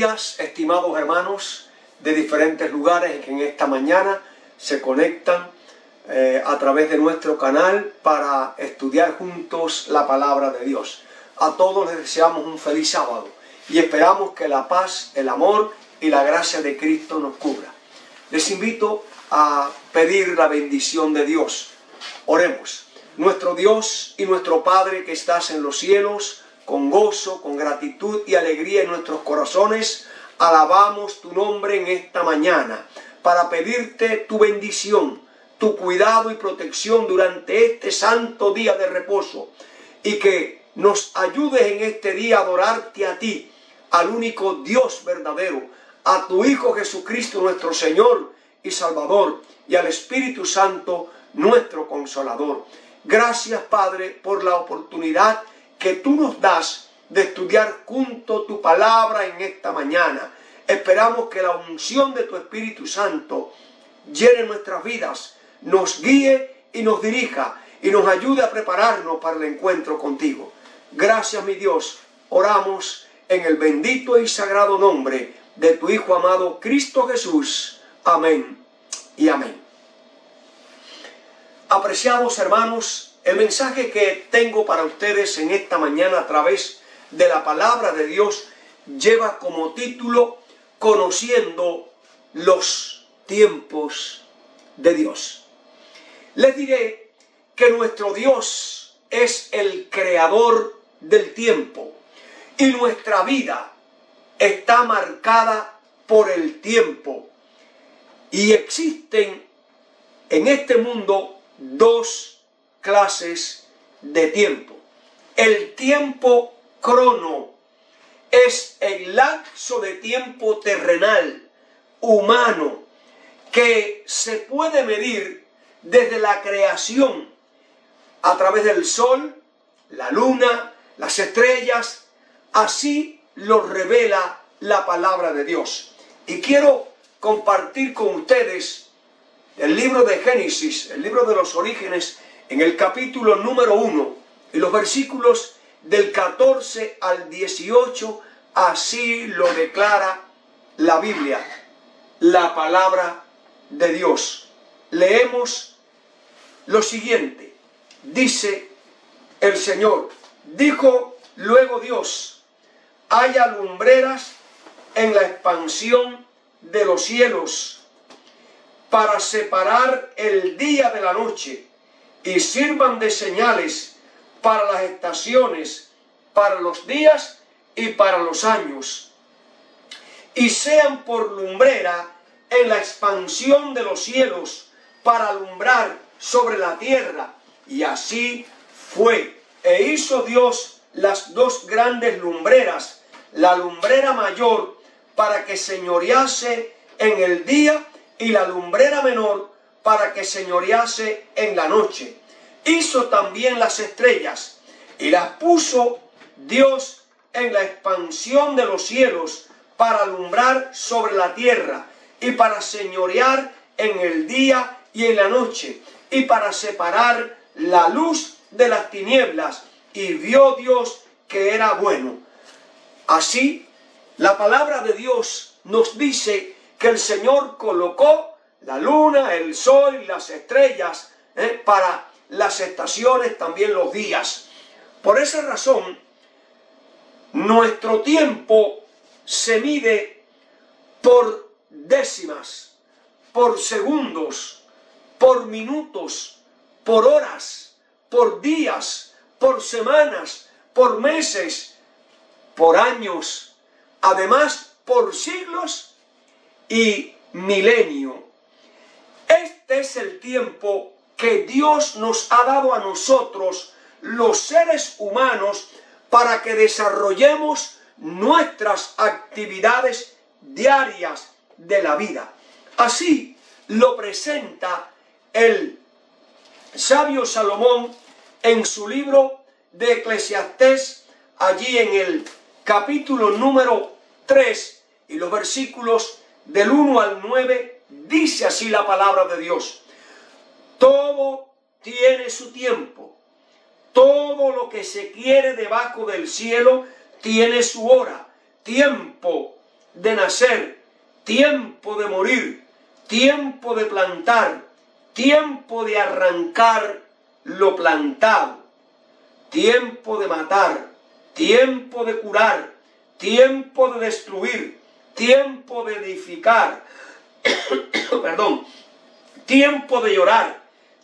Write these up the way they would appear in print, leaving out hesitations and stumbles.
días, estimados hermanos de diferentes lugares que en esta mañana se conectan a través de nuestro canal para estudiar juntos la palabra de Dios. A todos les deseamos un feliz sábado y esperamos que la paz, el amor y la gracia de Cristo nos cubra. Les invito a pedir la bendición de Dios. Oremos. Nuestro Dios y nuestro Padre que estás en los cielos, con gozo, con gratitud y alegría en nuestros corazones, alabamos tu nombre en esta mañana para pedirte tu bendición, tu cuidado y protección durante este santo día de reposo, y que nos ayudes en este día a adorarte a ti, al único Dios verdadero, a tu Hijo Jesucristo nuestro Señor y Salvador, y al Espíritu Santo nuestro Consolador. Gracias, Padre, por la oportunidad que tú nos das de estudiar junto tu palabra en esta mañana. Esperamos que la unción de tu Espíritu Santo llene nuestras vidas, nos guíe y nos dirija y nos ayude a prepararnos para el encuentro contigo. Gracias, mi Dios. Oramos en el bendito y sagrado nombre de tu Hijo amado Cristo Jesús. Amén y amén. Apreciados hermanos, el mensaje que tengo para ustedes en esta mañana a través de la palabra de Dios lleva como título Conociendo los tiempos de Dios. Les diré que nuestro Dios es el creador del tiempo y nuestra vida está marcada por el tiempo. Y existen en este mundo dos clases de tiempo. El tiempo crono es el lapso de tiempo terrenal, humano, que se puede medir desde la creación a través del sol, la luna, las estrellas. Así lo revela la palabra de Dios. Y quiero compartir con ustedes el libro de Génesis, el libro de los orígenes, en el capítulo número 1 y los versículos del 14 al 18, así lo declara la Biblia, la palabra de Dios. Leemos lo siguiente. Dice el Señor: dijo luego Dios, haya lumbreras en la expansión de los cielos para separar el día de la noche, y sirvan de señales para las estaciones, para los días y para los años, y sean por lumbrera en la expansión de los cielos para alumbrar sobre la tierra. Y así fue. E hizo Dios las dos grandes lumbreras, la lumbrera mayor para que señorease en el día y la lumbrera menor para que señorease en la noche. Hizo también las estrellas y las puso Dios en la expansión de los cielos para alumbrar sobre la tierra y para señorear en el día y en la noche y para separar la luz de las tinieblas. Y vio Dios que era bueno. Así, la palabra de Dios nos dice que el Señor colocó la luna, el sol y las estrellas para las estaciones, también los días. Por esa razón, nuestro tiempo se mide por décimas, por segundos, por minutos, por horas, por días, por semanas, por meses, por años, además por siglos y milenio. Este es el tiempo que Dios nos ha dado a nosotros, los seres humanos, para que desarrollemos nuestras actividades diarias de la vida. Así lo presenta el sabio Salomón en su libro de Eclesiastés, allí en el capítulo número 3 y los versículos del 1 al 9, dice así la palabra de Dios: todo tiene su tiempo, todo lo que se quiere debajo del cielo tiene su hora, tiempo de nacer, tiempo de morir, tiempo de plantar, tiempo de arrancar lo plantado, tiempo de matar, tiempo de curar, tiempo de destruir, tiempo de edificar, perdón, tiempo de llorar,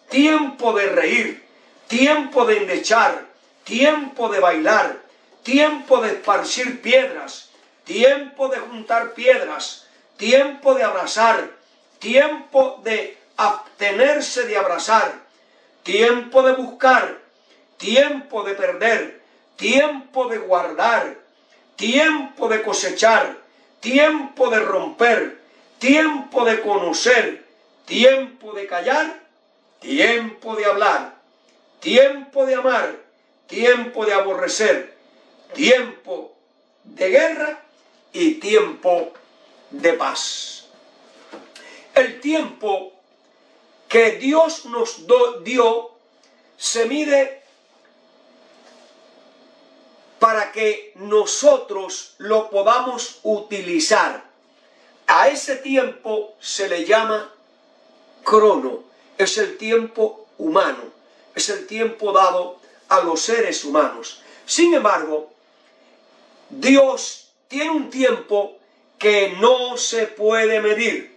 tiempo de reír, tiempo de endechar, tiempo de bailar, tiempo de esparcir piedras, tiempo de juntar piedras, tiempo de abrazar, tiempo de abstenerse de abrazar, tiempo de buscar, tiempo de perder, tiempo de guardar, tiempo de cosechar, tiempo de romper, tiempo de conocer, tiempo de callar, tiempo de hablar, tiempo de amar, tiempo de aborrecer, tiempo de guerra y tiempo de paz. El tiempo que Dios nos dio se mide para que nosotros lo podamos utilizar. A ese tiempo se le llama crono, es el tiempo humano, es el tiempo dado a los seres humanos. Sin embargo, Dios tiene un tiempo que no se puede medir,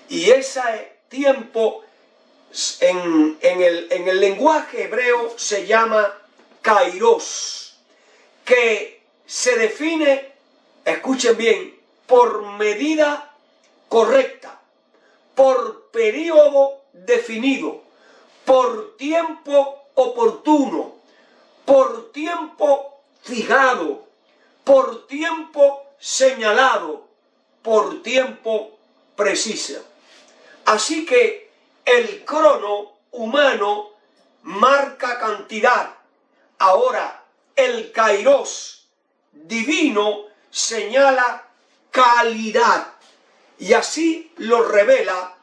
y ese tiempo en el lenguaje hebreo se llama kairos, que se define, escuchen bien, por medida correcta, por periodo definido, por tiempo oportuno, por tiempo fijado, por tiempo señalado, por tiempo preciso. Así que el crono humano marca cantidad. Ahora, el kairos divino señala calidad. Y así lo revela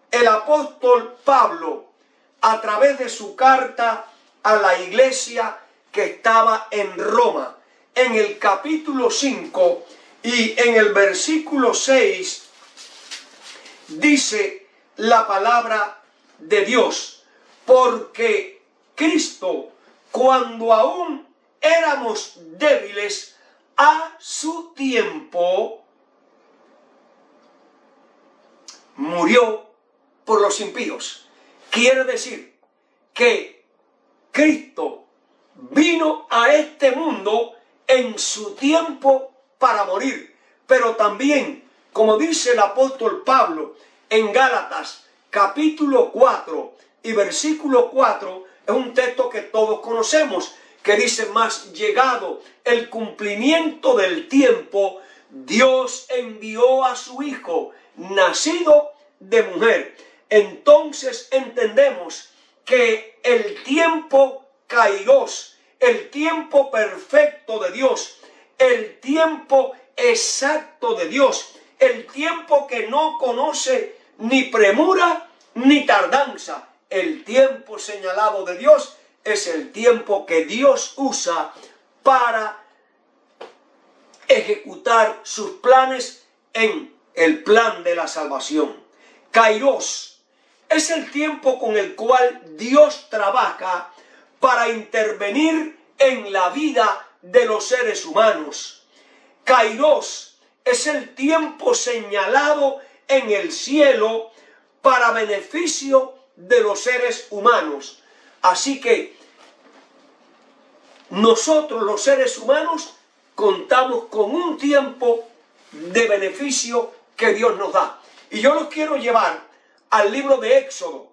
el apóstol Pablo a través de su carta a la iglesia que estaba en Roma. En el capítulo 5 y en el versículo 6 dice la palabra de Dios: porque Cristo, cuando aún éramos débiles, a su tiempo murió por los impíos. Quiere decir que Cristo vino a este mundo en su tiempo para morir, pero también, como dice el apóstol Pablo en Gálatas capítulo 4 y versículo 4, es un texto que todos conocemos, que dice: mas llegado el cumplimiento del tiempo, Dios envió a su Hijo, nacido de mujer. Entonces entendemos que el tiempo kairos, el tiempo perfecto de Dios, el tiempo exacto de Dios, el tiempo que no conoce ni premura ni tardanza, el tiempo señalado de Dios es el tiempo que Dios usa para ejecutar sus planes en el plan de la salvación. Kairos es el tiempo con el cual Dios trabaja para intervenir en la vida de los seres humanos. Kairos es el tiempo señalado en el cielo para beneficio de los seres humanos. Así que nosotros los seres humanos contamos con un tiempo de beneficio que Dios nos da. Y yo los quiero llevar al libro de Éxodo.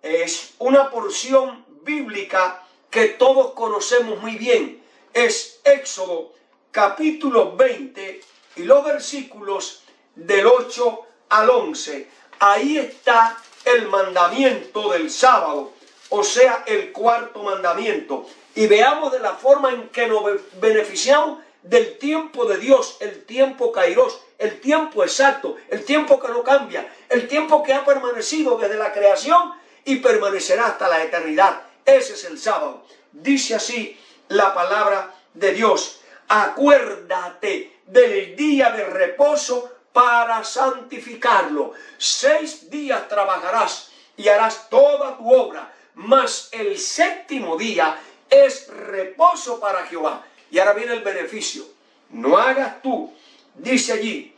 Es una porción bíblica que todos conocemos muy bien. Es Éxodo capítulo 20 y los versículos del 8 al 11. Ahí está el mandamiento del sábado, o sea, el cuarto mandamiento. Y veamos de la forma en que nos beneficiamos del tiempo de Dios, el tiempo kairos, el tiempo exacto, el tiempo que no cambia, el tiempo que ha permanecido desde la creación y permanecerá hasta la eternidad. Ese es el sábado. Dice así la palabra de Dios: acuérdate del día de reposo para santificarlo. 6 días trabajarás y harás toda tu obra, mas el séptimo día es reposo para Jehová. Y ahora viene el beneficio. No hagas tú, dice allí,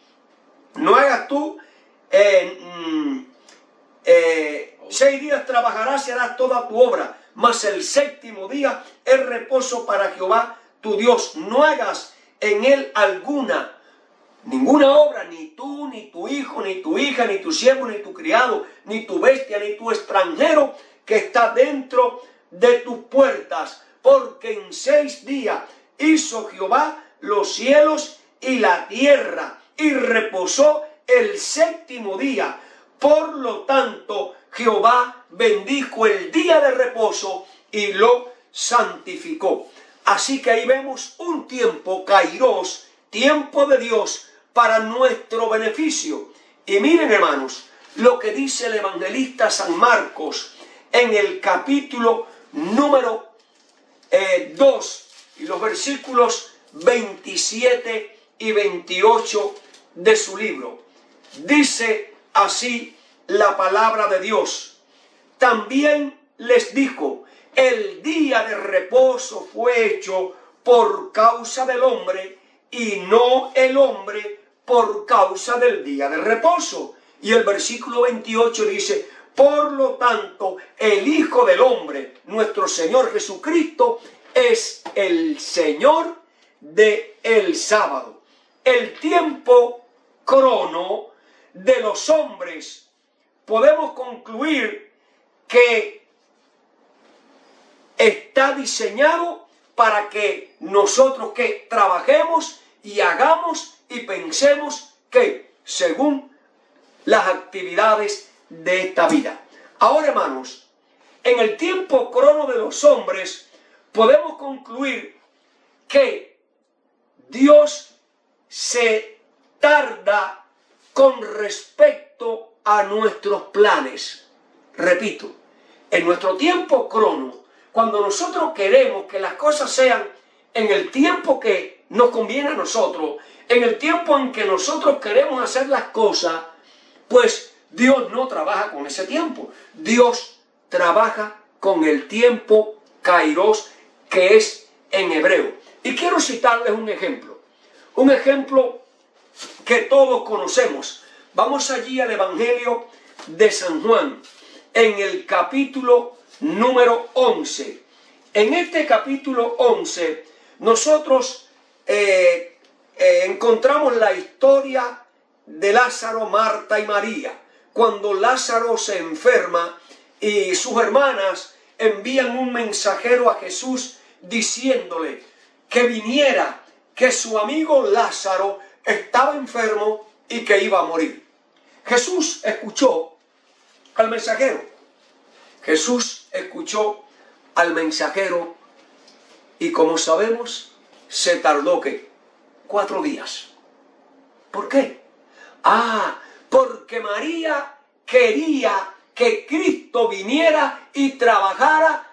no hagas tú, 6 días trabajarás y harás toda tu obra, mas el séptimo día es reposo para Jehová tu Dios. No hagas en él ninguna obra, ni tú, ni tu hijo, ni tu hija, ni tu siervo, ni tu criado, ni tu bestia, ni tu extranjero que está dentro de tus puertas, porque en 6 días hizo Jehová los cielos y la tierra, y reposó el séptimo día. Por lo tanto, Jehová bendijo el día de reposo y lo santificó. Así que ahí vemos un tiempo, kairos, tiempo de Dios para nuestro beneficio. Y miren, hermanos, lo que dice el evangelista San Marcos en el capítulo número 2 y los versículos 27 y 28 de su libro. Dice así la palabra de Dios. También les dijo: el día de reposo fue hecho por causa del hombre, y no el hombre por causa del día de reposo. Y el versículo 28 dice: por lo tanto, el Hijo del Hombre, nuestro Señor Jesucristo, es el Señor del sábado. El tiempo crono de los hombres, podemos concluir que está diseñado para que nosotros que trabajemos y hagamos y pensemos que según las actividades de esta vida. Ahora, hermanos, en el tiempo crono de los hombres podemos concluir que Dios se tarda con respecto a nuestros planes. Repito, en nuestro tiempo crono, cuando nosotros queremos que las cosas sean en el tiempo que nos conviene a nosotros, en el tiempo en que nosotros queremos hacer las cosas, pues Dios no trabaja con ese tiempo. Dios trabaja con el tiempo kairos, que es en hebreo. Y quiero citarles un ejemplo que todos conocemos. Vamos allí al Evangelio de San Juan, en el capítulo número 11. En este capítulo 11, nosotros encontramos la historia de Lázaro, Marta y María. Cuando Lázaro se enferma y sus hermanas envían un mensajero a Jesús diciéndole que viniera, que su amigo Lázaro estaba enfermo y que iba a morir. Jesús escuchó al mensajero. Jesús escuchó al mensajero y, como sabemos, se tardó ¿qué? 4 días. ¿Por qué? Porque María quería que Cristo viniera y trabajara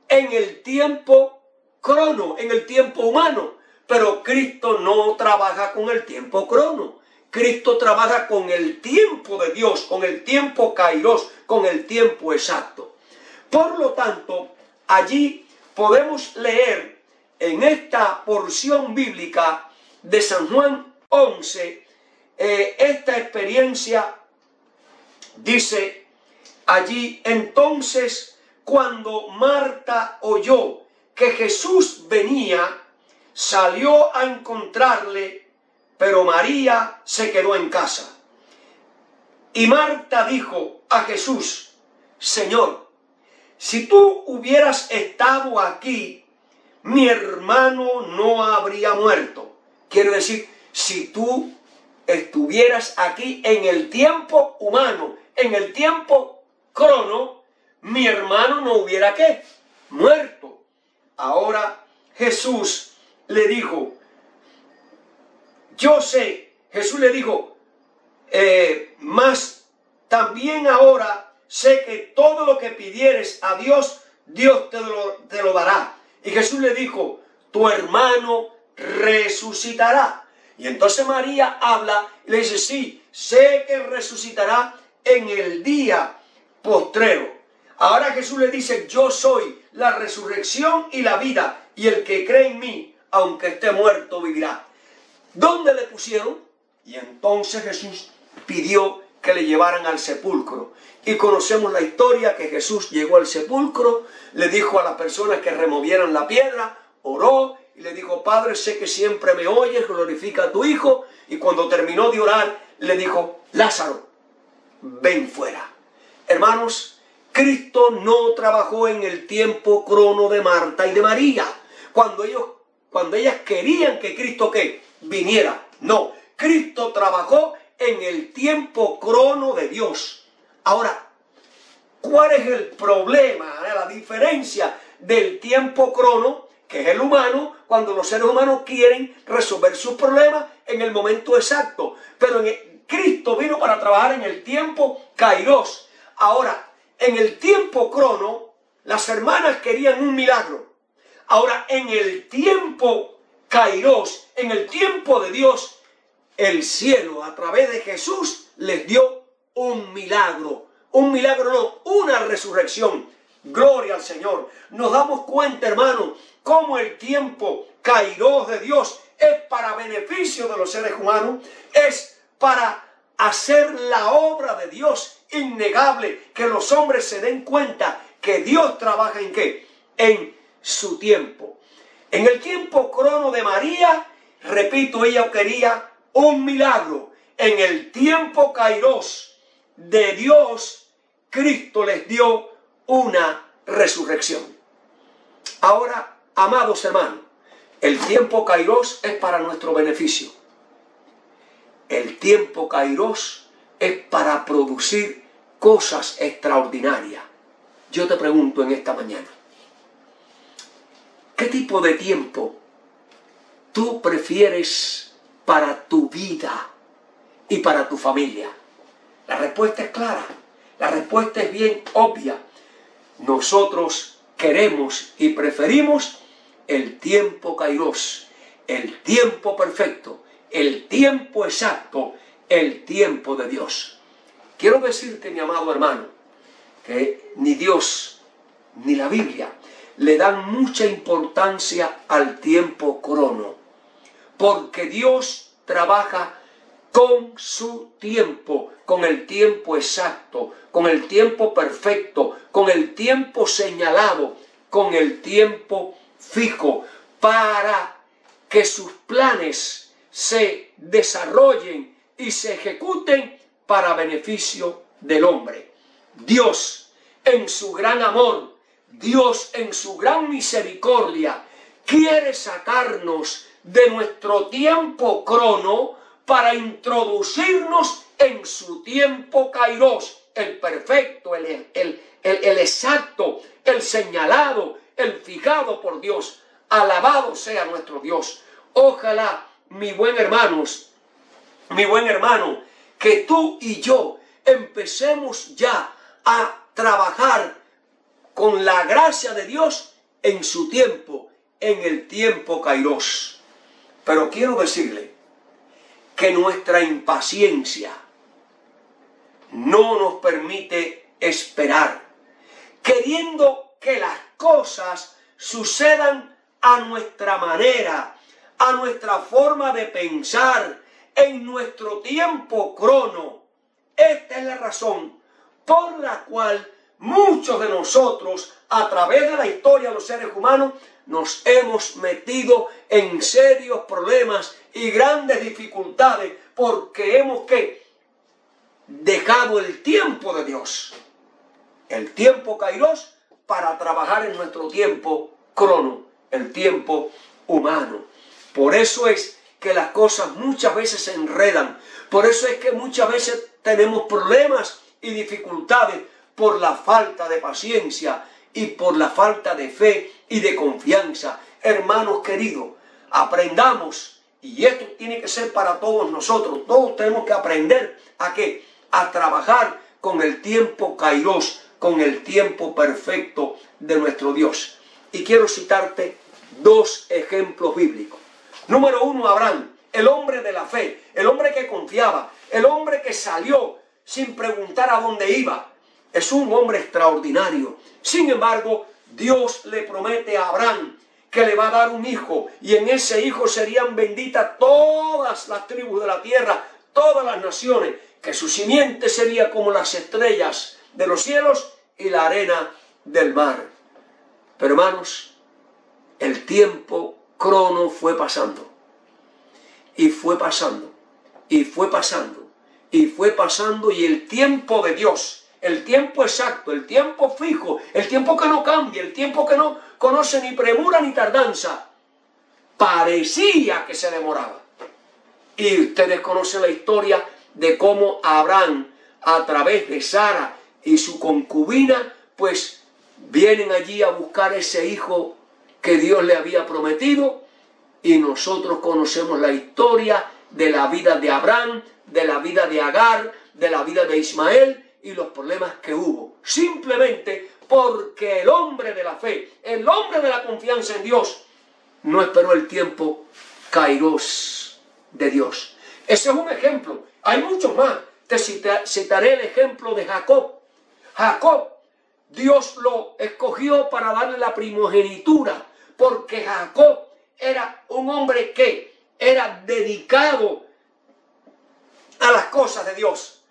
en el tiempo crono, en el tiempo humano. Pero Cristo no trabaja con el tiempo crono. Cristo trabaja con el tiempo de Dios, con el tiempo kairos, con el tiempo exacto. Por lo tanto, allí podemos leer en esta porción bíblica de San Juan 11, esta experiencia. Dice allí: entonces, cuando Marta oyó que Jesús venía, salió a encontrarle, pero María se quedó en casa. Y Marta dijo a Jesús: Señor, si tú hubieras estado aquí, mi hermano no habría muerto. Quiere decir, si tú estuvieras aquí en el tiempo humano, en el tiempo crono, mi hermano no hubiera ¿qué? Muerto. Ahora Jesús le dijo, yo sé, Jesús le dijo, mas también ahora sé que todo lo que pidieres a Dios, Dios te lo dará. Y Jesús le dijo, tu hermano resucitará. Y entonces María habla y le dice, sí, sé que resucitará en el día postrero. Ahora Jesús le dice, yo soy la resurrección y la vida, y el que cree en mí, aunque esté muerto, vivirá. ¿Dónde le pusieron? Y entonces Jesús pidió que le llevaran al sepulcro. Y conocemos la historia que Jesús llegó al sepulcro, le dijo a las personas que removieran la piedra, oró y le dijo, Padre, sé que siempre me oyes, glorifica a tu Hijo. Y cuando terminó de orar, le dijo, Lázaro, ven fuera. Hermanos, Cristo no trabajó en el tiempo crono de Marta y de María. Cuando ellas querían que Cristo ¿qué? Viniera. No, Cristo trabajó en el tiempo crono de Dios. Ahora, ¿cuál es el problema? La diferencia del tiempo crono, que es el humano, cuando los seres humanos quieren resolver sus problemas en el momento exacto. Pero Cristo vino para trabajar en el tiempo kairos. Ahora, en el tiempo crono, las hermanas querían un milagro. Ahora, en el tiempo kairos, en el tiempo de Dios, el cielo a través de Jesús les dio un milagro. Un milagro no, una resurrección. Gloria al Señor. Nos damos cuenta, hermano, cómo el tiempo kairos de Dios es para beneficio de los seres humanos, es para hacer la obra de Dios innegable, que los hombres se den cuenta que Dios trabaja en ¿qué? En su tiempo. En el tiempo crono de María, repito, ella quería un milagro. En el tiempo kairos de Dios, Cristo les dio una resurrección. Ahora, amados hermanos, el tiempo kairos es para nuestro beneficio. El tiempo kairos es para producir cosas extraordinarias. Yo te pregunto en esta mañana, ¿qué tipo de tiempo tú prefieres para tu vida y para tu familia? La respuesta es clara, la respuesta es bien obvia. Nosotros queremos y preferimos el tiempo kairos, el tiempo perfecto, el tiempo exacto, el tiempo de Dios. Quiero decirte, mi amado hermano, que ni Dios ni la Biblia le dan mucha importancia al tiempo crono, porque Dios trabaja con su tiempo, con el tiempo exacto, con el tiempo perfecto, con el tiempo señalado, con el tiempo fijo, para que sus planes se desarrollen y se ejecuten para beneficio del hombre. Dios, en su gran amor, Dios, en su gran misericordia, quiere sacarnos de nuestro tiempo crono para introducirnos en su tiempo kairos, el perfecto, el exacto, el señalado, el fijado por Dios. Alabado sea nuestro Dios. Ojalá, mi buen hermano, que tú y yo empecemos ya a trabajar con la gracia de Dios en su tiempo, en el tiempo kairos. Pero quiero decirle que nuestra impaciencia no nos permite esperar, queriendo que las cosas sucedan a nuestra manera, a nuestra forma de pensar, en nuestro tiempo crono. Esta es la razón por la cual muchos de nosotros, a través de la historia de los seres humanos, nos hemos metido en serios problemas y grandes dificultades, porque hemos dejado el tiempo de Dios, el tiempo kairos, para trabajar en nuestro tiempo crono, el tiempo humano. Por eso es que las cosas muchas veces se enredan, por eso es que muchas veces tenemos problemas y dificultades por la falta de paciencia y por la falta de fe y de confianza. Hermanos queridos, aprendamos, y esto tiene que ser para todos nosotros, todos tenemos que aprender a ¿qué? A trabajar con el tiempo kairos, con el tiempo perfecto de nuestro Dios. Y quiero citarte dos ejemplos bíblicos. Número uno, Abraham. el hombre de la fe, el hombre que confiaba, el hombre que salió sin preguntar a dónde iba. Es un hombre extraordinario. Sin embargo, Dios le promete a Abraham que le va a dar un hijo, y en ese hijo serían benditas todas las tribus de la tierra, todas las naciones, que su simiente sería como las estrellas de los cielos y la arena del mar. Pero hermanos, el tiempo crono fue pasando, y fue pasando, y fue pasando, y fue pasando, y el tiempo de Dios, el tiempo exacto, el tiempo fijo, el tiempo que no cambia, el tiempo que no conoce ni premura ni tardanza, parecía que se demoraba. Y ustedes conocen la historia de cómo Abraham, a través de Sara y su concubina, pues vienen allí a buscar ese hijo que Dios le había prometido, y nosotros conocemos la historia de la vida de Abraham, de la vida de Agar, de la vida de Ismael y los problemas que hubo, simplemente porque el hombre de la fe, el hombre de la confianza en Dios, no esperó el tiempo kairos de Dios. Ese es un ejemplo. Hay muchos más. Te citaré el ejemplo de Jacob. Jacob, Dios lo escogió para darle la primogenitura, porque Jacob era un hombre que era dedicado a las cosas de Dios.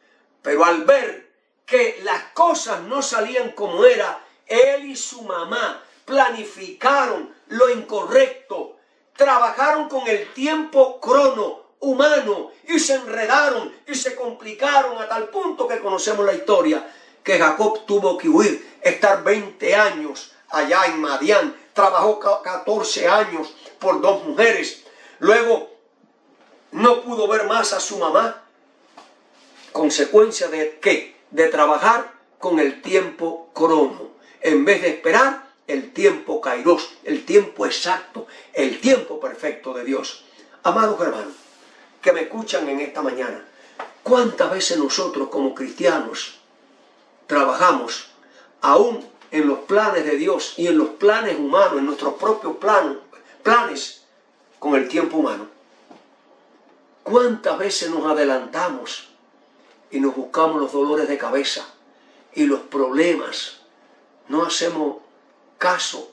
Pero al ver que las cosas no salían como era, él y su mamá planificaron lo incorrecto, trabajaron con el tiempo crono humano y se enredaron y se complicaron a tal punto que conocemos la historia, que Jacob tuvo que huir, estar 20 años allá en Madián, trabajó 14 años por 2 mujeres, luego no pudo ver más a su mamá, consecuencia de ¿qué? De trabajar con el tiempo crono, en vez de esperar el tiempo kairos, el tiempo exacto, el tiempo perfecto de Dios. Amados hermanos, que me escuchan en esta mañana, ¿cuántas veces nosotros como cristianos trabajamos aún en los planes de Dios y en los planes humanos, en nuestros propios planes con el tiempo humano? ¿Cuántas veces nos adelantamos y nos buscamos los dolores de cabeza y los problemas? No hacemos caso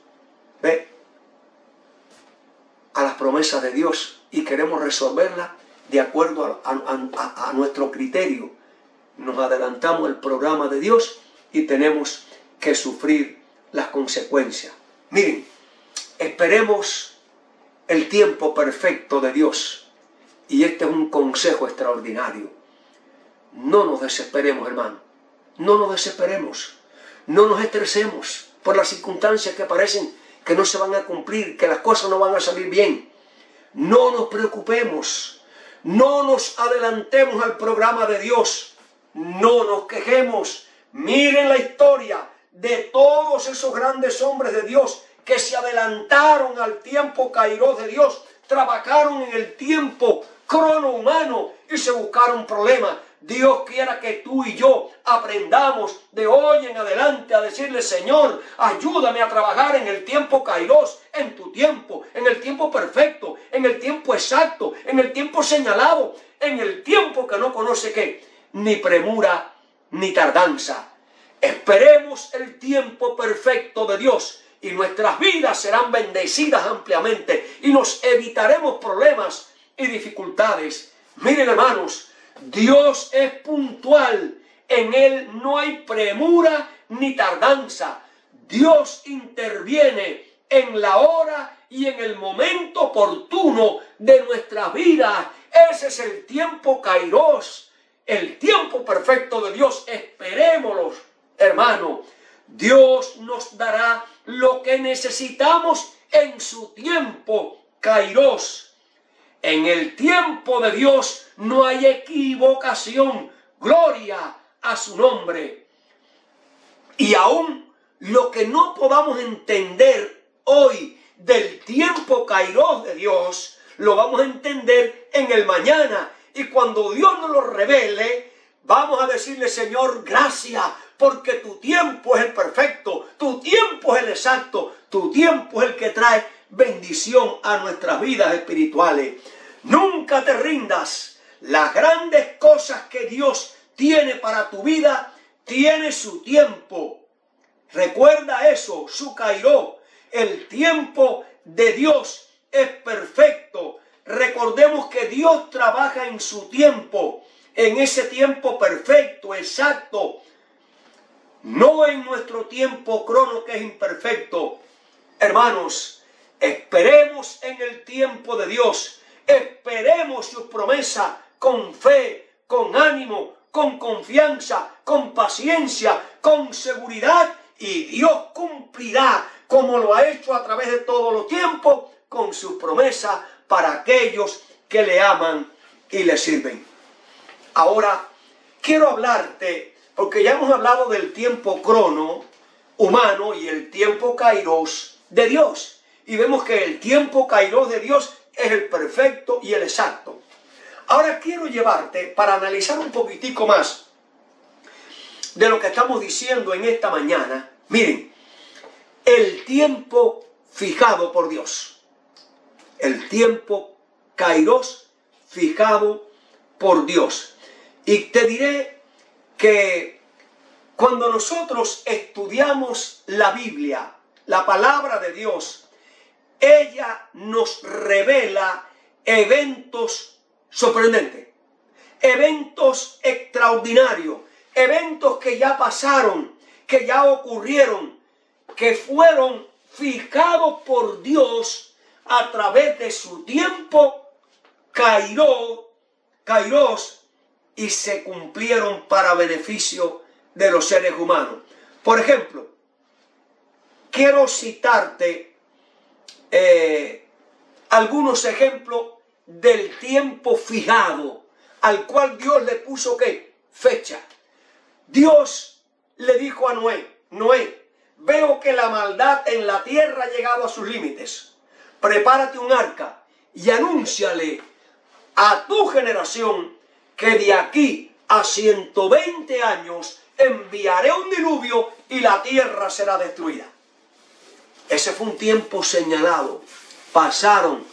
a las promesas de Dios y queremos resolverlas de acuerdo a nuestro criterio. Nos adelantamos el programa de Dios y tenemos que sufrir las consecuencias. Miren, esperemos el tiempo perfecto de Dios, y este es un consejo extraordinario. No nos desesperemos, hermano, no nos desesperemos, no nos estresemos por las circunstancias que parecen que no se van a cumplir, que las cosas no van a salir bien. No nos preocupemos, no nos adelantemos al programa de Dios, no nos quejemos. Miren la historia de todos esos grandes hombres de Dios que se adelantaron al tiempo kairos de Dios, trabajaron en el tiempo crono humano y se buscaron problemas. Dios quiera que tú y yo aprendamos de hoy en adelante a decirle: Señor, ayúdame a trabajar en el tiempo kairos, en tu tiempo, en el tiempo perfecto, en el tiempo exacto, en el tiempo señalado, en el tiempo que no conoce qué, ni premura ni tardanza. Esperemos el tiempo perfecto de Dios y nuestras vidas serán bendecidas ampliamente y nos evitaremos problemas y dificultades. Miren, hermanos, Dios es puntual, en Él no hay premura ni tardanza. Dios interviene en la hora y en el momento oportuno de nuestras vidas. Ese es el tiempo kairos, el tiempo perfecto de Dios. Esperémoslo, hermano. Dios nos dará lo que necesitamos en su tiempo kairos. En el tiempo de Dios no hay equivocación. Gloria a su nombre. Y aún lo que no podamos entender hoy del tiempo kairos de Dios, lo vamos a entender en el mañana. Y cuando Dios nos lo revele, vamos a decirle: Señor, gracias, porque tu tiempo es el perfecto, tu tiempo es el exacto, tu tiempo es el que trae bendición a nuestras vidas espirituales. Nunca te rindas. Las grandes cosas que Dios tiene para tu vida, tiene su tiempo. Recuerda eso, su kairó. El tiempo de Dios es perfecto. Recordemos que Dios trabaja en su tiempo, en ese tiempo perfecto, exacto. No en nuestro tiempo crono que es imperfecto. Hermanos, esperemos en el tiempo de Dios. Esperemos sus promesas con fe, con ánimo, con confianza, con paciencia, con seguridad. Y Dios cumplirá, como lo ha hecho a través de todos los tiempos, con sus promesas para aquellos que le aman y le sirven. Ahora, quiero hablarte, porque ya hemos hablado del tiempo crono humano y el tiempo kairos de Dios. Y vemos que el tiempo kairos de Dios es el perfecto y el exacto. Ahora quiero llevarte para analizar un poquitico más de lo que estamos diciendo en esta mañana. Miren, el tiempo fijado por Dios. El tiempo kairos fijado por Dios. Y te diré que cuando nosotros estudiamos la Biblia, la palabra de Dios, ella nos revela eventos sorprendentes, eventos extraordinarios, eventos que ya pasaron, que ya ocurrieron, que fueron fijados por Dios a través de su tiempo kairos, y se cumplieron para beneficio de los seres humanos. Por ejemplo, quiero citarte algunos ejemplos del tiempo fijado, al cual Dios le puso ¿qué? Fecha. Dios le dijo a Noé: Noé, veo que la maldad en la tierra ha llegado a sus límites. Prepárate un arca y anúnciale a tu generación que de aquí a 120 años enviaré un diluvio y la tierra será destruida. Ese fue un tiempo señalado. Pasaron,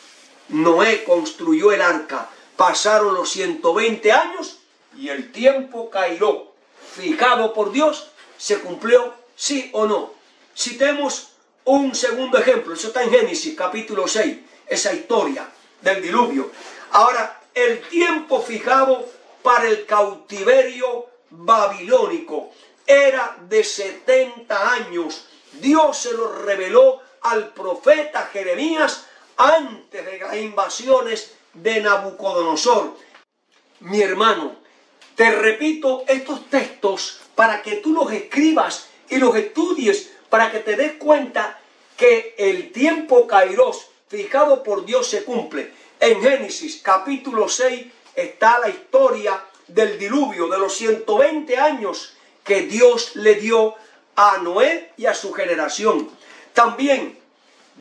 Noé construyó el arca, pasaron los 120 años y el tiempo kairó fijado por Dios se cumplió, sí o no. Citemos un segundo ejemplo. Eso está en Génesis capítulo 6, esa historia del diluvio. Ahora, el tiempo fijado para el cautiverio babilónico era de 70 años. Dios se lo reveló al profeta Jeremías antes de las invasiones de Nabucodonosor. Mi hermano, te repito estos textos para que tú los escribas y los estudies, para que te des cuenta que el tiempo kairos fijado por Dios se cumple. En Génesis capítulo 6 está la historia del diluvio, de los 120 años que Dios le dio a Noé y a su generación. También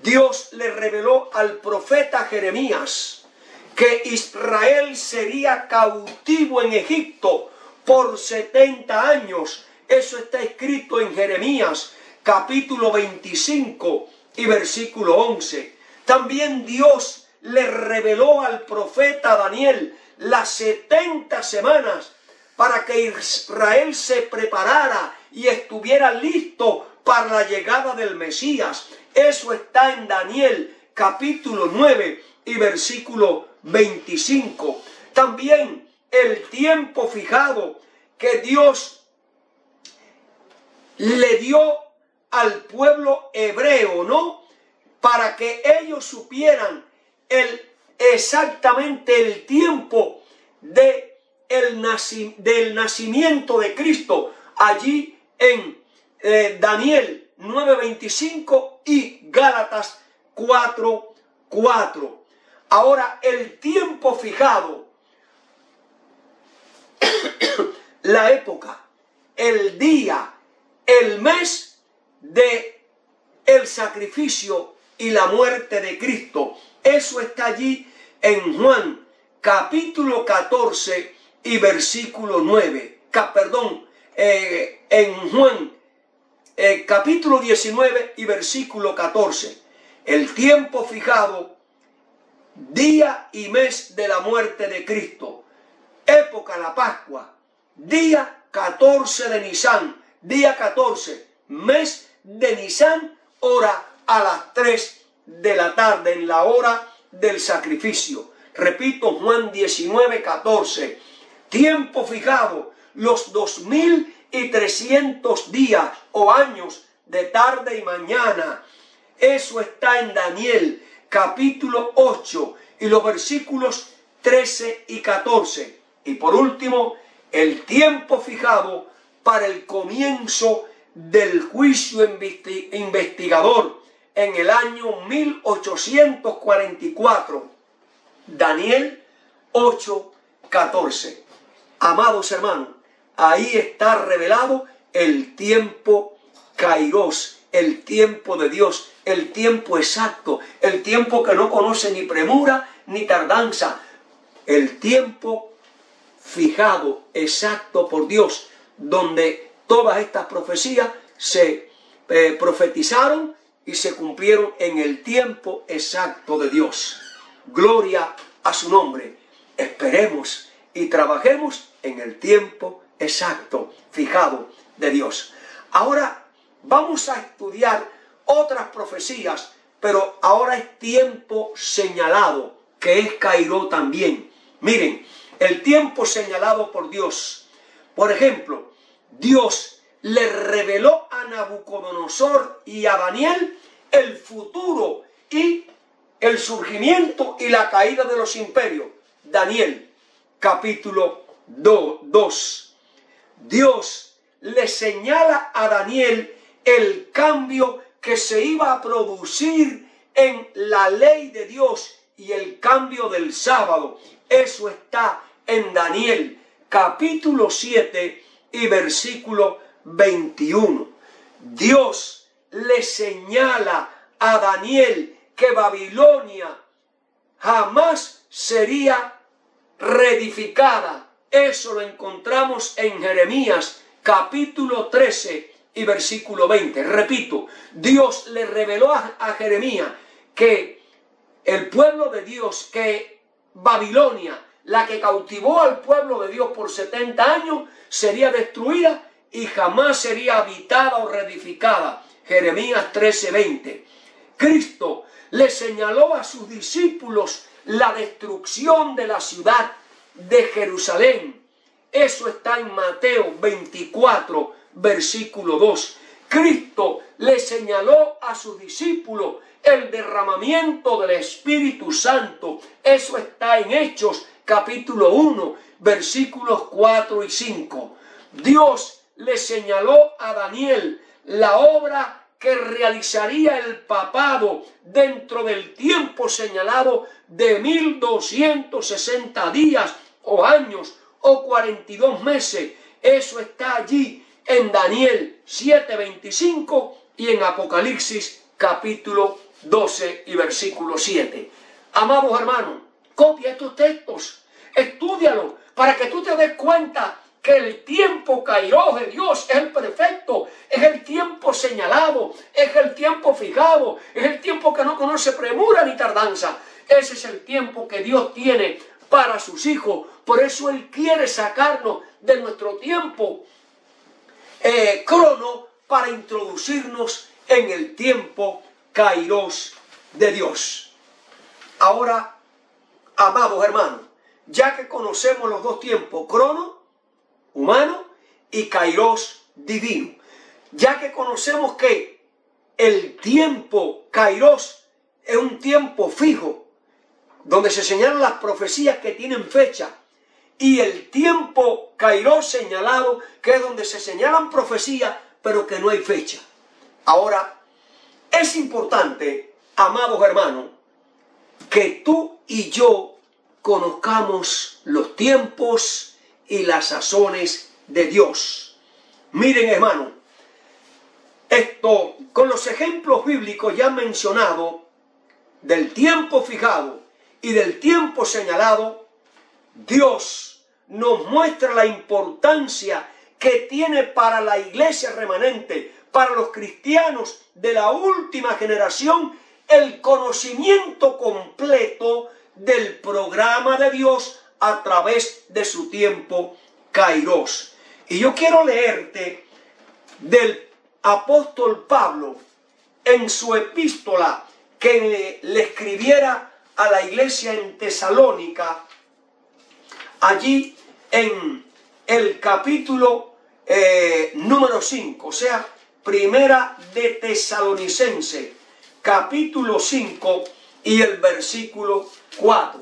Dios le reveló al profeta Jeremías que Israel sería cautivo en Egipto por 70 años. Eso está escrito en Jeremías capítulo 25 y versículo 11. También Dios le reveló al profeta Daniel las 70 semanas para que Israel se preparara y estuviera listo para la llegada del Mesías. Eso está en Daniel capítulo 9 y versículo 25. También el tiempo fijado que Dios le dio al pueblo hebreo, ¿no? Para que ellos supieran exactamente el tiempo del nacimiento de Cristo, allí en Daniel 9:25 y Gálatas 4:4. Ahora, el tiempo fijado, la época, el día, el mes de el sacrificio y la muerte de Cristo. Eso está allí en Juan capítulo 14 y versículo 9. En Juan capítulo 19 y versículo 14. El tiempo fijado día y mes de la muerte de Cristo, época la Pascua, día 14 de Nisan, día 14, mes de Nisan, hora a las 3 de la tarde, en la hora del sacrificio. Repito, Juan 19, 14, tiempo fijado, los 2300 días o años de tarde y mañana. Eso está en Daniel capítulo 8 y los versículos 13 y 14. Y por último, el tiempo fijado para el comienzo del juicio investigador en el año 1844. Daniel 8, 14. Amados hermanos, ahí está revelado el tiempo Kairos, el tiempo de Dios, el tiempo exacto, el tiempo que no conoce ni premura ni tardanza, el tiempo fijado, exacto por Dios, donde todas estas profecías se profetizaron y se cumplieron en el tiempo exacto de Dios. Gloria a su nombre. Esperemos y trabajemos en el tiempo exacto, fijado de Dios. Ahora vamos a estudiar otras profecías, pero ahora es tiempo señalado, que es Cairó también. Miren, el tiempo señalado por Dios. Por ejemplo, Dios le reveló a Nabucodonosor y a Daniel el futuro y el surgimiento y la caída de los imperios. Daniel, capítulo 2. Dios le señala a Daniel el cambio que se iba a producir en la ley de Dios y el cambio del sábado. Eso está en Daniel, capítulo 7 y versículo 21. Dios le señala a Daniel que Babilonia jamás sería reedificada. Eso lo encontramos en Jeremías capítulo 13 y versículo 20. Repito, Dios le reveló a Jeremías que el pueblo de Dios, que Babilonia, la que cautivó al pueblo de Dios por 70 años, sería destruida y jamás sería habitada o reedificada. Jeremías 13, 20. Cristo le señaló a sus discípulos la destrucción de la ciudad de Jerusalén. Eso está en Mateo 24, versículo 2. Cristo le señaló a sus discípulos el derramamiento del Espíritu Santo. Eso está en Hechos capítulo 1, versículos 4 y 5. Dios le señaló a Daniel la obra que realizaría el papado dentro del tiempo señalado de 1260 días o años o 42 meses. Eso está allí en Daniel 7:25 y en Apocalipsis capítulo 12 y versículo 7. Amados hermanos, copia estos textos, estúdialos para que tú te des cuenta que el tiempo Kairos de Dios es el perfecto, es el tiempo señalado, es el tiempo fijado, es el tiempo que no conoce premura ni tardanza. Ese es el tiempo que Dios tiene para sus hijos. Por eso Él quiere sacarnos de nuestro tiempo crono para introducirnos en el tiempo Kairos de Dios. Ahora, amados hermanos, ya que conocemos los dos tiempos, crono humano y Kairos divino, ya que conocemos que el tiempo Kairos es un tiempo fijo, donde se señalan las profecías que tienen fecha, y el tiempo Kairos señalado, que es donde se señalan profecías, pero que no hay fecha. Ahora, es importante, amados hermanos, que tú y yo conozcamos los tiempos y las sazones de Dios. Miren, hermano, esto con los ejemplos bíblicos ya mencionados del tiempo fijado y del tiempo señalado, Dios nos muestra la importancia que tiene para la iglesia remanente, para los cristianos de la última generación, el conocimiento completo del programa de Dios a través de su tiempo Kairos. Y yo quiero leerte del apóstol Pablo en su epístola que le escribiera a la iglesia en Tesalónica, allí en el capítulo número 5, o sea, primera de Tesalonicense, capítulo 5 y el versículo 4.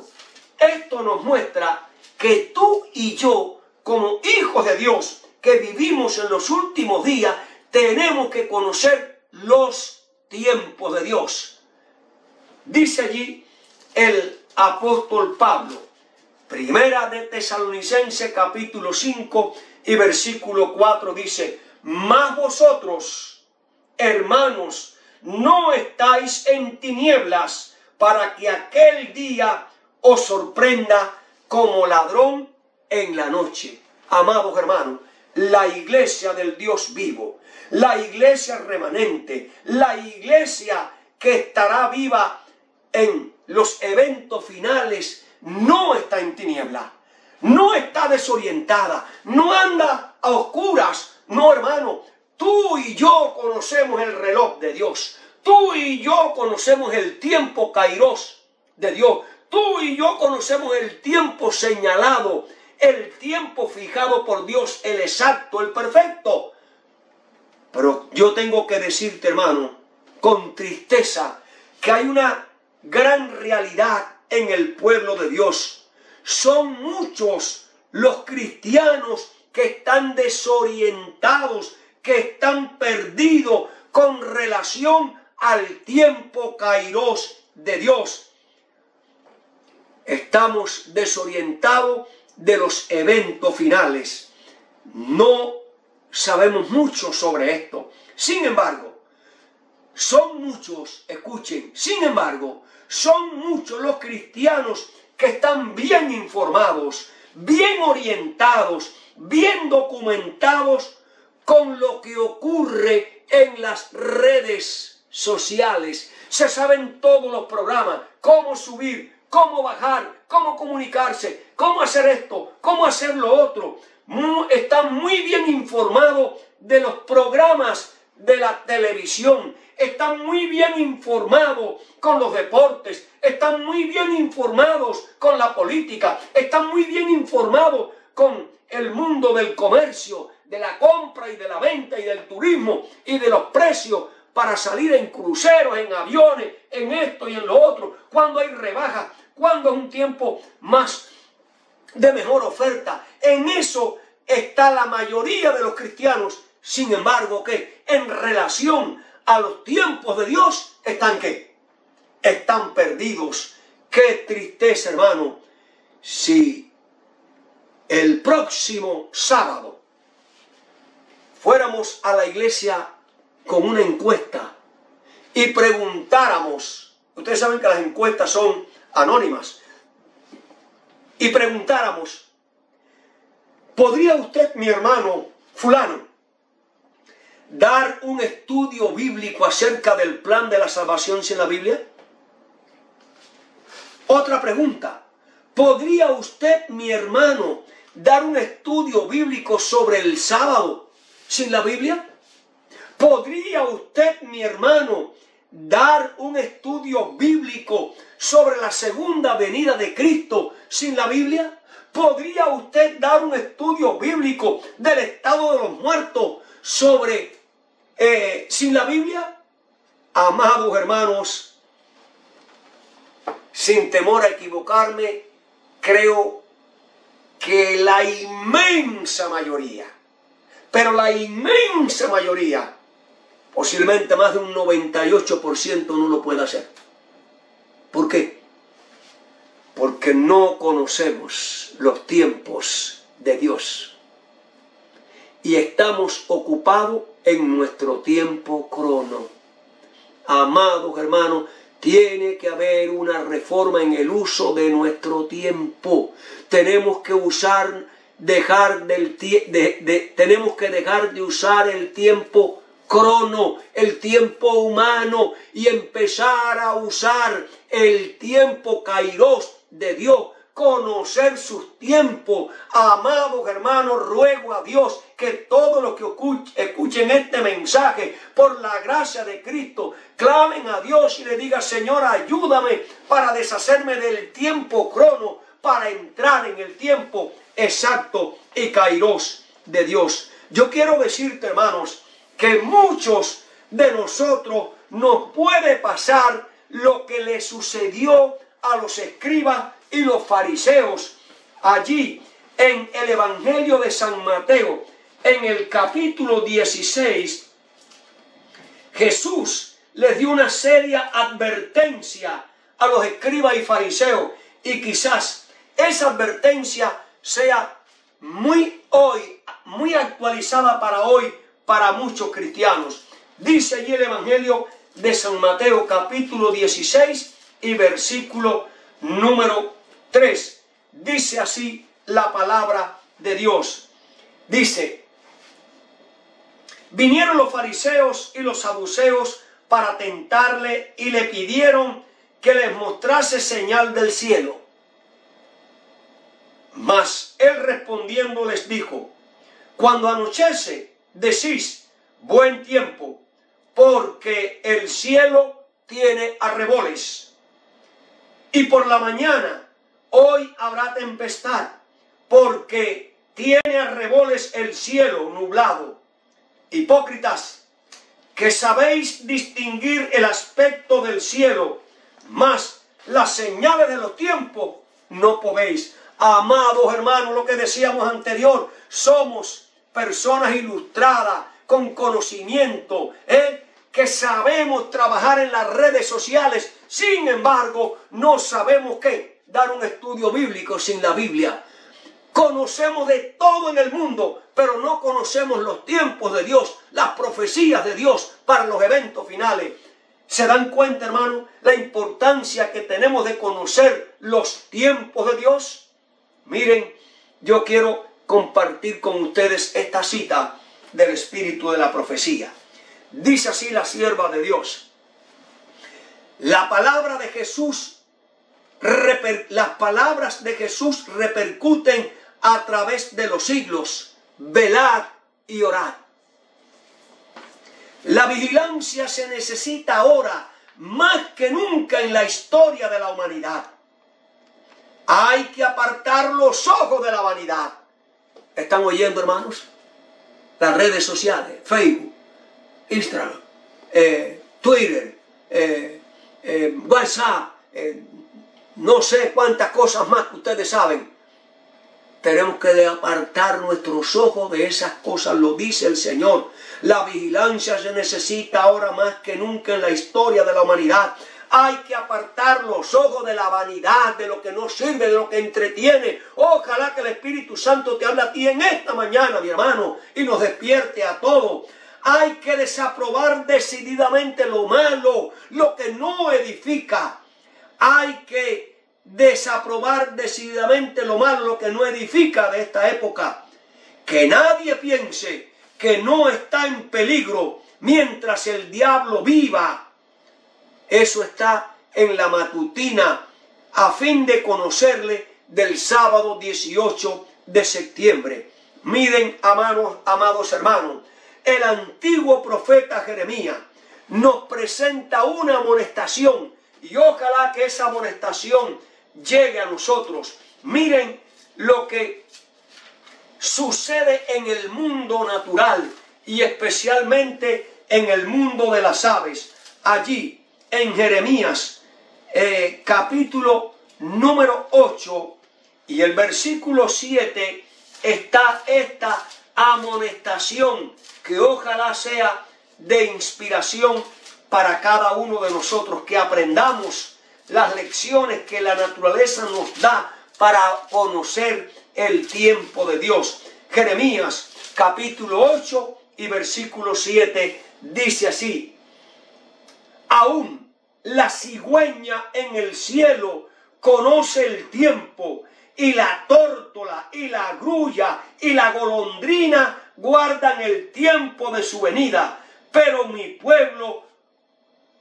Esto nos muestra que tú y yo, como hijos de Dios, que vivimos en los últimos días, tenemos que conocer los tiempos de Dios. Dice allí el apóstol Pablo, primera de Tesalonicense capítulo 5 y versículo 4, dice: mas vosotros, hermanos, no estáis en tinieblas, para que aquel día os sorprenda como ladrón en la noche. Amados hermanos, la iglesia del Dios vivo, la iglesia remanente, la iglesia que estará viva en los eventos finales, no está en tiniebla, no está desorientada, no anda a oscuras. No, hermano, tú y yo conocemos el reloj de Dios, tú y yo conocemos el tiempo Kairos de Dios, tú y yo conocemos el tiempo señalado, el tiempo fijado por Dios, el exacto, el perfecto. Pero yo tengo que decirte, hermano, con tristeza, que hay una gran realidad en el pueblo de Dios. Son muchos los cristianos que están desorientados, que están perdidos con relación al tiempo Kairos de Dios. Estamos desorientados de los eventos finales. No sabemos mucho sobre esto. Sin embargo, son muchos, escuchen, sin embargo, son muchos los cristianos que están bien informados, bien orientados, bien documentados con lo que ocurre en las redes sociales. Se saben todos los programas, cómo subir, cómo bajar, cómo comunicarse, cómo hacer esto, cómo hacer lo otro. Están muy bien informados de los programas de la televisión, están muy bien informados con los deportes, están muy bien informados con la política, están muy bien informados con el mundo del comercio, de la compra y de la venta y del turismo y de los precios para salir en cruceros, en aviones, en esto y en lo otro, cuando hay rebajas, cuando es un tiempo más de mejor oferta. En eso está la mayoría de los cristianos. Sin embargo, ¿qué? En relación a los tiempos de Dios, ¿están qué? Están perdidos. Qué tristeza, hermano, si el próximo sábado fuéramos a la iglesia con una encuesta y preguntáramos, ustedes saben que las encuestas son anónimas, y preguntáramos: ¿podría usted, mi hermano fulano, dar un estudio bíblico acerca del plan de la salvación sin la Biblia? Otra pregunta: ¿podría usted, mi hermano, dar un estudio bíblico sobre el sábado sin la Biblia? ¿Podría usted, mi hermano, dar un estudio bíblico sobre la segunda venida de Cristo sin la Biblia? ¿Podría usted dar un estudio bíblico del estado de los muertos sin la Biblia? Amados hermanos, sin temor a equivocarme, creo que la inmensa mayoría, pero la inmensa mayoría, posiblemente más de un 98% no lo puede hacer. ¿Por qué? Porque no conocemos los tiempos de Dios y estamos ocupados en nuestro tiempo crono. Amados hermanos, tiene que haber una reforma en el uso de nuestro tiempo. Tenemos que tenemos que dejar de usar el tiempo crono, el tiempo humano, y empezar a usar el tiempo Kairos de Dios, conocer sus tiempos. Amados hermanos, ruego a Dios que todos los que escuchen este mensaje, por la gracia de Cristo, clamen a Dios y le digan: Señor, ayúdame para deshacerme del tiempo crono, para entrar en el tiempo exacto y kairos de Dios. Yo quiero decirte, hermanos, que muchos de nosotros nos puede pasar lo que le sucedió a los escribas y los fariseos allí en el Evangelio de San Mateo, en el capítulo 16. Jesús les dio una seria advertencia a los escribas y fariseos, y quizás esa advertencia sea muy actualizada para hoy, para muchos cristianos. Dice allí el Evangelio de San Mateo, capítulo 16 y versículo número 3. Dice así la palabra de Dios. Dice: vinieron los fariseos y los saduceos para tentarle y le pidieron que les mostrase señal del cielo. Mas él respondiendo les dijo: cuando anochece, decís buen tiempo, porque el cielo tiene arreboles. Y por la mañana, hoy habrá tempestad, porque tiene arreboles el cielo nublado. Hipócritas, que sabéis distinguir el aspecto del cielo, mas las señales de los tiempos no podéis. Amados hermanos, lo que decíamos anterior, somos personas ilustradas, con conocimiento, que sabemos trabajar en las redes sociales. Sin embargo, no sabemos qué, dar un estudio bíblico sin la Biblia. Conocemos de todo en el mundo, pero no conocemos los tiempos de Dios, las profecías de Dios para los eventos finales. ¿Se dan cuenta, hermano, la importancia que tenemos de conocer los tiempos de Dios? Miren, yo quiero compartir con ustedes esta cita del espíritu de la profecía. Dice así la sierva de Dios: la palabra de Jesús, las palabras de Jesús repercuten a través de los siglos. Velad y orad. La vigilancia se necesita ahora más que nunca en la historia de la humanidad. Hay que apartar los ojos de la vanidad. ¿Están oyendo, hermanos? Las redes sociales, Facebook, Instagram, Twitter, WhatsApp, no sé cuántas cosas más que ustedes saben. Tenemos que apartar nuestros ojos de esas cosas, lo dice el Señor. La vigilancia se necesita ahora más que nunca en la historia de la humanidad. Hay que apartar los ojos de la vanidad, de lo que no sirve, de lo que entretiene. Ojalá que el Espíritu Santo te hable a ti en esta mañana, mi hermano, y nos despierte a todos. Hay que desaprobar decididamente lo malo, lo que no edifica. Hay que desaprobar decididamente lo malo, lo que no edifica de esta época. Que nadie piense que no está en peligro mientras el diablo viva. Eso está en la matutina a fin de conocerle del sábado 18 de septiembre. Miren, amados hermanos, el antiguo profeta Jeremías nos presenta una amonestación, y ojalá que esa amonestación llegue a nosotros. Miren lo que sucede en el mundo natural y especialmente en el mundo de las aves. Allí en Jeremías, capítulo número 8 y el versículo 7, está esta amonestación que ojalá sea de inspiración para cada uno de nosotros, que aprendamos las lecciones que la naturaleza nos da para conocer el tiempo de Dios. Jeremías capítulo 8 y versículo 7 dice así: aún la cigüeña en el cielo conoce el tiempo, y la tórtola y la grulla y la golondrina guardan el tiempo de su venida, pero mi pueblo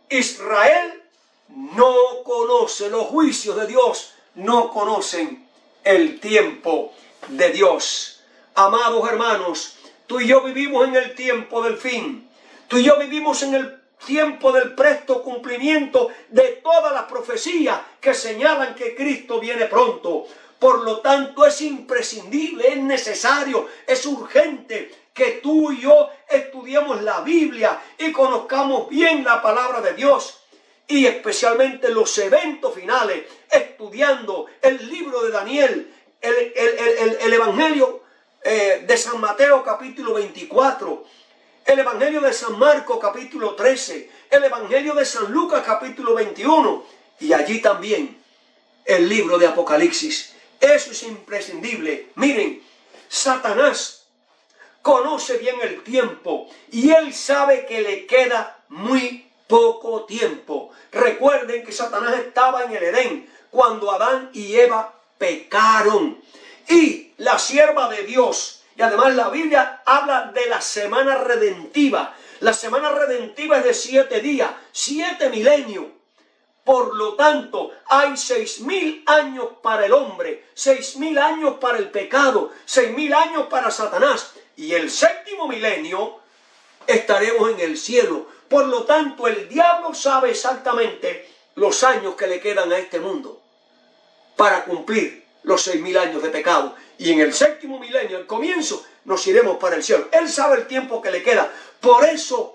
Israel no conoce los juicios de Dios. no conocen el tiempo de Dios. Amados hermanos, tú y yo vivimos en el tiempo del fin. Tú y yo vivimos en el tiempo del presto cumplimiento de todas las profecías que señalan que Cristo viene pronto. Por lo tanto, es imprescindible, es necesario, es urgente que tú y yo estudiemos la Biblia y conozcamos bien la palabra de Dios, y especialmente los eventos finales, estudiando el libro de Daniel, el Evangelio de San Mateo capítulo 24, el Evangelio de San Marcos capítulo 13, el Evangelio de San Lucas capítulo 21, y allí también el libro de Apocalipsis. Eso es imprescindible. Miren, Satanás conoce bien el tiempo y él sabe que le queda muy poco tiempo. Recuerden que Satanás estaba en el Edén cuando Adán y Eva pecaron. Y la sierva de Dios, y además la Biblia habla de la semana redentiva. La semana redentiva es de 7 días, 7 milenios. Por lo tanto, hay 6.000 años para el hombre, 6.000 años para el pecado, 6.000 años para Satanás. Y el 7º milenio estaremos en el cielo. Por lo tanto, el diablo sabe exactamente los años que le quedan a este mundo para cumplir los 6.000 años de pecado. Y en el 7º milenio, al comienzo, nos iremos para el cielo. Él sabe el tiempo que le queda. Por eso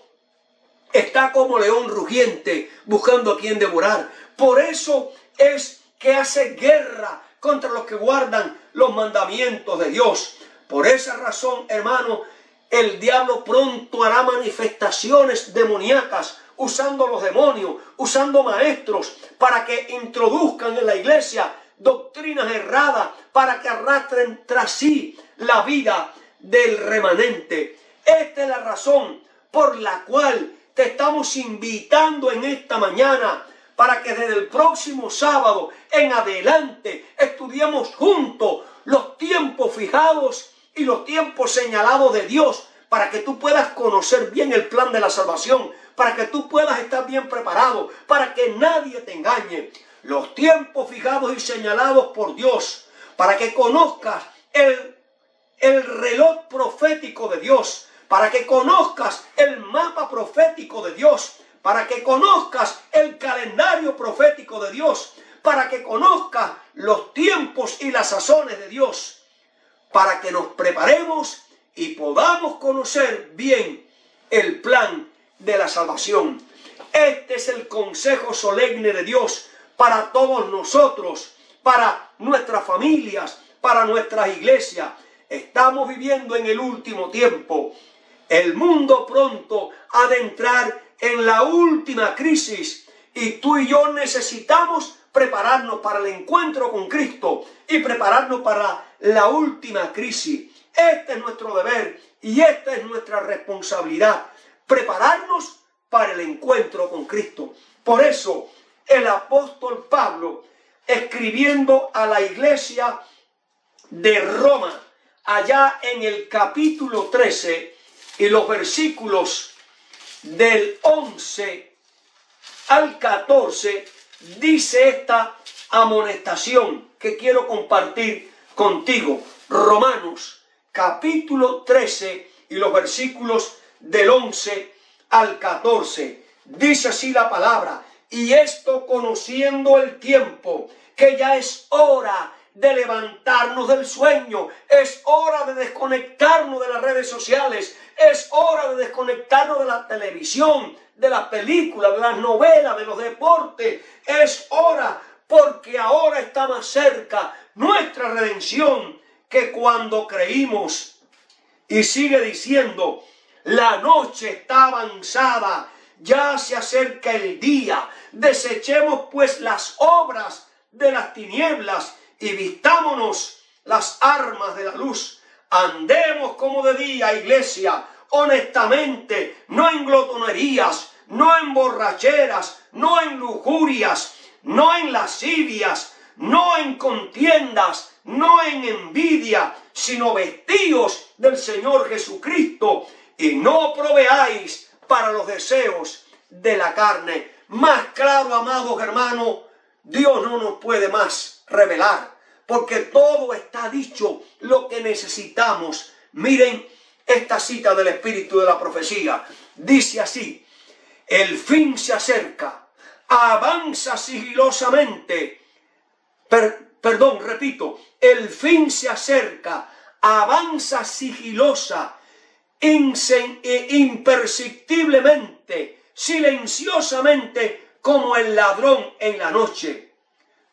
está como león rugiente buscando a quien devorar. Por eso es que hace guerra contra los que guardan los mandamientos de Dios. Por esa razón, hermano, el diablo pronto hará manifestaciones demoníacas, usando los demonios, usando maestros, para que introduzcan en la iglesia doctrinas erradas, para que arrastren tras sí la vida del remanente. Esta es la razón por la cual te estamos invitando en esta mañana, para que desde el próximo sábado en adelante estudiemos juntos los tiempos fijados y los tiempos señalados de Dios, para que tú puedas conocer bien el plan de la salvación, para que tú puedas estar bien preparado, para que nadie te engañe. Los tiempos fijados y señalados por Dios, para que conozcas el reloj profético de Dios, para que conozcas el mapa profético de Dios, para que conozcas el calendario profético de Dios, para que conozcas los tiempos y las sazones de Dios, para que nos preparemos y podamos conocer bien el plan de la salvación. Este es el consejo solemne de Dios para todos nosotros, para nuestras familias, para nuestras iglesias. Estamos viviendo en el último tiempo. El mundo pronto ha de entrar en la última crisis y tú y yo necesitamos prepararnos para el encuentro con Cristo y prepararnos para la última crisis. Este es nuestro deber y esta es nuestra responsabilidad, prepararnos para el encuentro con Cristo. Por eso el apóstol Pablo, escribiendo a la iglesia de Roma, allá en el capítulo 13 y los versículos del 11 al 14, dice esta amonestación que quiero compartir contigo. Romanos capítulo 13 y los versículos del 11 al 14. Dice así la palabra: y esto conociendo el tiempo, que ya es hora de levantarnos del sueño, es hora de desconectarnos de las redes sociales, es hora de desconectarnos de la televisión, de las películas, de las novelas, de los deportes. Es hora, porque ahora está más cerca nuestra redención que cuando creímos. Y sigue diciendo: la noche está avanzada, ya se acerca el día. Desechemos pues las obras de las tinieblas y vistámonos las armas de la luz. Andemos como de día, iglesia, honestamente, no en glotonerías, no en borracheras, no en lujurias, no en lascivias, no en contiendas, no en envidia, sino vestíos del Señor Jesucristo, y no proveáis para los deseos de la carne. Más claro, amados hermanos, Dios no nos puede más revelar, porque todo está dicho lo que necesitamos. Miren esta cita del Espíritu de la Profecía. Dice así: el fin se acerca, avanza sigilosamente. Repito, el fin se acerca, avanza sigilosa, imperceptiblemente, silenciosamente, como el ladrón en la noche.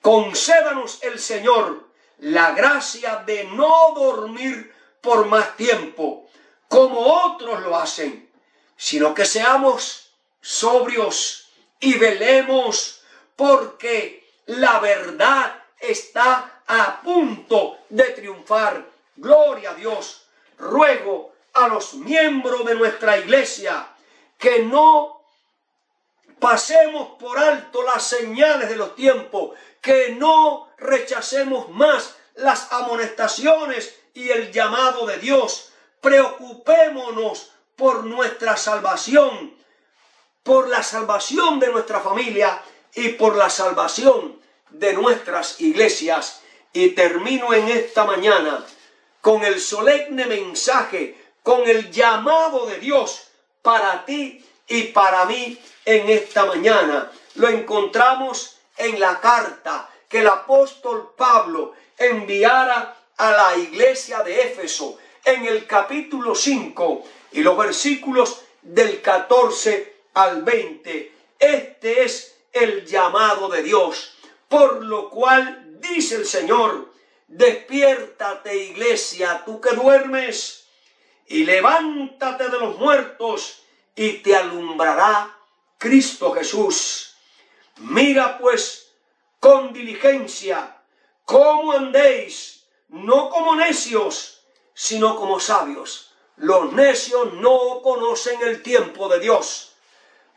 Concédanos el Señor la gracia de no dormir por más tiempo, como otros lo hacen, sino que seamos sobrios y velemos, porque la verdad está a punto de triunfar. Gloria a Dios. Ruego a los miembros de nuestra iglesia que no pasemos por alto las señales de los tiempos, que no rechacemos más las amonestaciones y el llamado de Dios. Preocupémonos por nuestra salvación, por la salvación de nuestra familia y por la salvación de nuestras iglesias. Y termino en esta mañana con el solemne mensaje, con el llamado de Dios para ti y para mí en esta mañana. Lo encontramos en la carta que el apóstol Pablo enviara a la iglesia de Éfeso, en el capítulo 5 y los versículos del 14 al 20. Este es el llamado de Dios, por lo cual dice el Señor: despiértate, iglesia, tú que duermes, y levántate de los muertos, y te alumbrará Cristo Jesús. Mira pues con diligencia cómo andéis, no como necios, sino como sabios. Los necios no conocen el tiempo de Dios,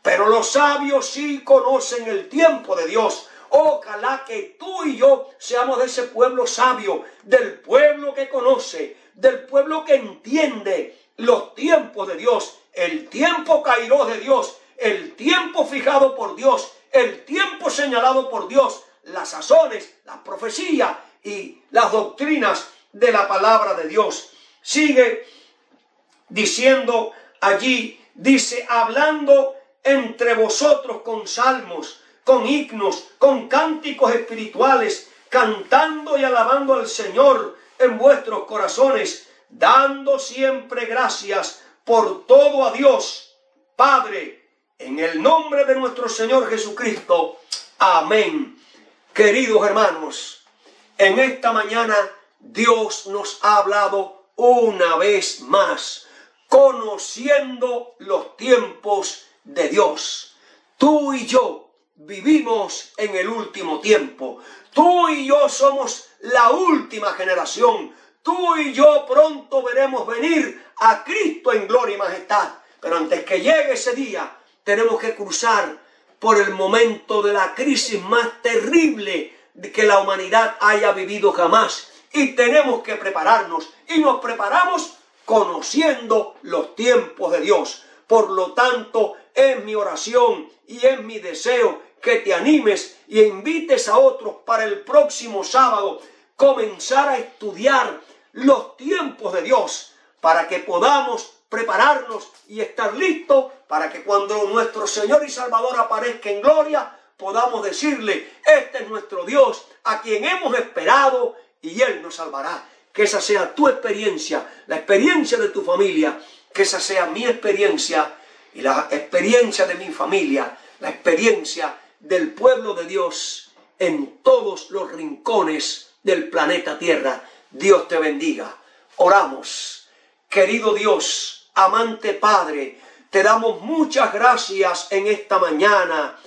pero los sabios sí conocen el tiempo de Dios. Ojalá que tú y yo seamos de ese pueblo sabio, del pueblo que conoce, del pueblo que entiende los tiempos de Dios, el tiempo kairos de Dios, el tiempo fijado por Dios, el tiempo señalado por Dios, las sazones, las profecías y las doctrinas de la palabra de Dios. Sigue diciendo allí, dice: hablando entre vosotros con salmos, con himnos, con cánticos espirituales, cantando y alabando al Señor en vuestros corazones, dando siempre gracias por todo a Dios Padre, en el nombre de nuestro Señor Jesucristo. Amén. Queridos hermanos, en esta mañana Dios nos ha hablado una vez más, conociendo los tiempos de Dios. Tú y yo vivimos en el último tiempo. Tú y yo somos la última generación. Tú y yo pronto veremos venir a Cristo en gloria y majestad. Pero antes que llegue ese día, tenemos que cruzar por el momento de la crisis más terrible que la humanidad haya vivido jamás. Y tenemos que prepararnos. Y nos preparamos conociendo los tiempos de Dios. Por lo tanto, es mi oración y es mi deseo que te animes y invites a otros para el próximo sábado comenzar a estudiar los tiempos de Dios, para que podamos prepararnos y estar listos para que cuando nuestro Señor y Salvador aparezca en gloria, podamos decirle: este es nuestro Dios, a quien hemos esperado, y Él nos salvará. Que esa sea tu experiencia, la experiencia de tu familia, que esa sea mi experiencia y la experiencia de mi familia, la experiencia del pueblo de Dios en todos los rincones del planeta Tierra. Dios te bendiga. Oramos. Querido Dios, amante Padre, te damos muchas gracias en esta mañana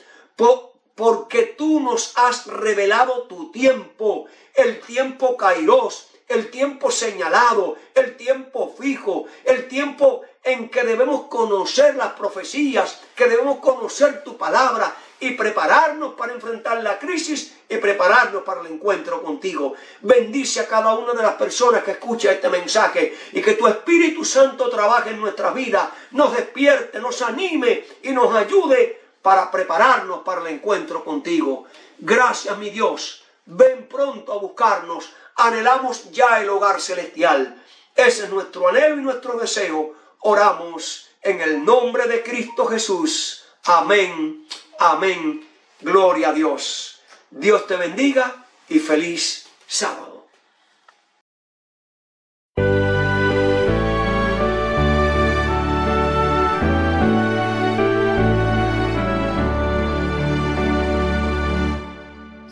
porque tú nos has revelado tu tiempo, el tiempo kairos, el tiempo señalado, el tiempo fijo, el tiempo en que debemos conocer las profecías, que debemos conocer tu palabra y prepararnos para enfrentar la crisis y prepararnos para el encuentro contigo. Bendice a cada una de las personas que escucha este mensaje y que tu Espíritu Santo trabaje en nuestras vidas, nos despierte, nos anime y nos ayude para prepararnos para el encuentro contigo. Gracias, mi Dios. Ven pronto a buscarnos. Anhelamos ya el hogar celestial. Ese es nuestro anhelo y nuestro deseo. Oramos en el nombre de Cristo Jesús. Amén. Amén. Gloria a Dios. Dios te bendiga y feliz sábado.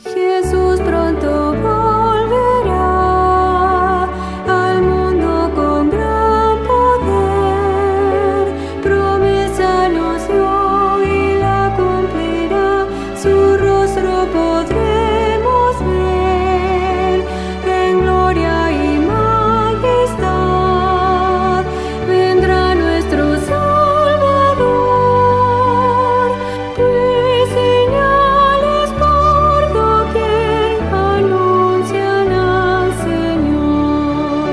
Jesús pronto volverá al mundo con gran poder. Promesa nos dio y la cumplirá. Su rostro podremos ver en gloria y majestad. Vendrá nuestro Salvador. Pues señales por doquier anuncian al Señor.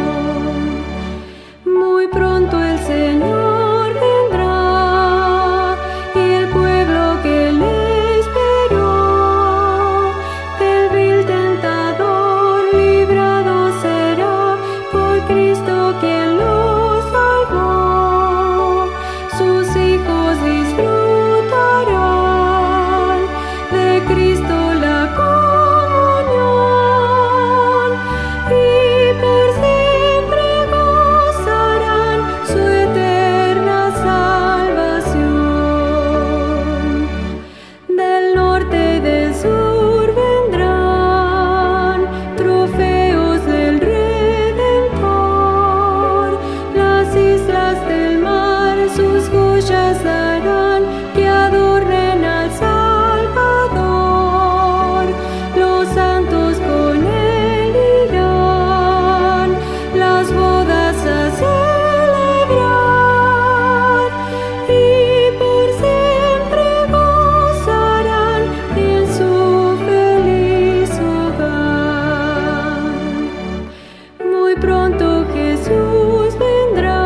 Muy pronto el Señor vendrá y el pueblo que le esperó del vil tentador librado será por Cristo quien lo salvó. Sus hijos disfrutarán de Cristo la comunión y por siempre gozarán su eterna salvación. Del norte y del sur vendrán trofeos del Redentor. Las islas del mar sus joyas darán que adornen al Salvador. Los santos con él irán las bodas a celebrar y por siempre gozarán en su feliz hogar. Muy pronto Jesús vendrá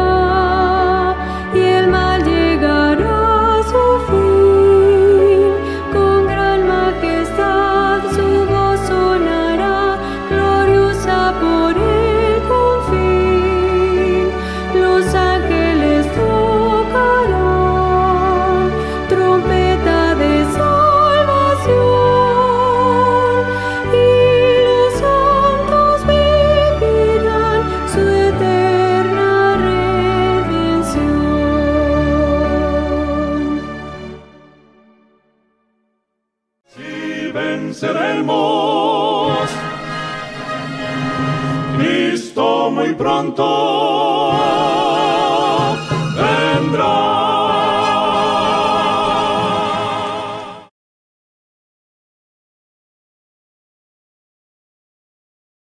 y el mal llegará a su fin. Con gran majestad su voz sonará, gloriosa por el confín. Los ángeles tocarán trompeta de salvación y los santos vivirán su eterna redención. Si venceremos, Cristo muy pronto